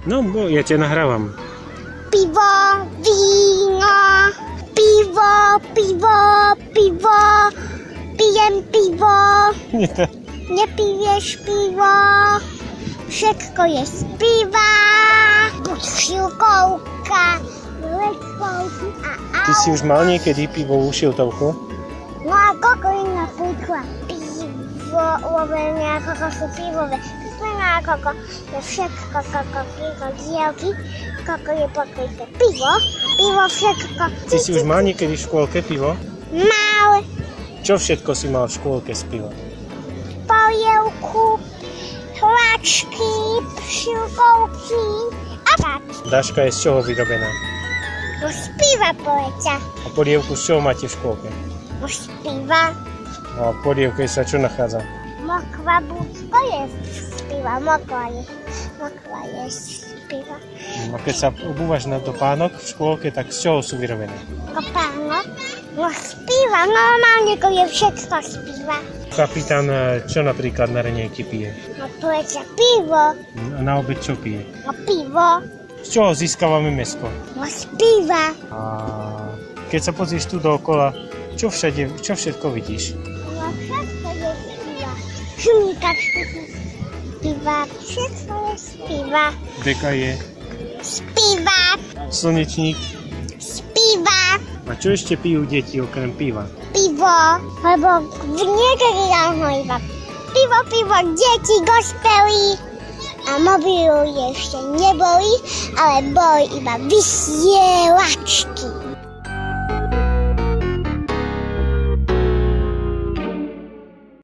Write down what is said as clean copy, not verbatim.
No, bo ja cię nahrávám. Piwo, víno, pivo, pivo, pivo, pijem pivo, Nie to. nepiješ pivo, všetko je z piva, buď šilkovka, leckovky a Ty si už mal niekedy pivovú šiltovku? No a koľko je napríklad pivo, uvedené ako sú pivové. Písmená ako je všetko, pivo, dielky, koľko je pokryté pivo, všetko. Ty si už mal niekedy v škôlke pivo? Mal Čo všetko si mal v škôlke z piva? polievku, hláčky, šilkovky a tak. Daška je z čoho vyrobená? No z piva povedia. A polievku z čoho máte v škôlke? No z piva. A v polievke sa čo nachádza? Mokva buďko je z piva, mokva je z piva. A keď sa obúvaš na topánok v škôlke, tak z čoho sú vyrobené? Kopánok? No z piva, normálne to je všetko z piva. Kapitán čo napríklad na raňajky pije? No to je pivo, A na obed čo pije? no pivo, Z čoho získavame mäsko? no z piva. A keď sa pozrieš tu dookola, čo všetko vidíš? No všetko je z piva. Žumýkačky sú z piva, všetko je z piva. Deka je, Z piva, slnečník. z piva, A čo ešte pijú deti okrem piva? pivo, lebo niekedy ráno iba pivo, deti, gospely. A mobilu ešte neboli, ale boli iba vysielačky.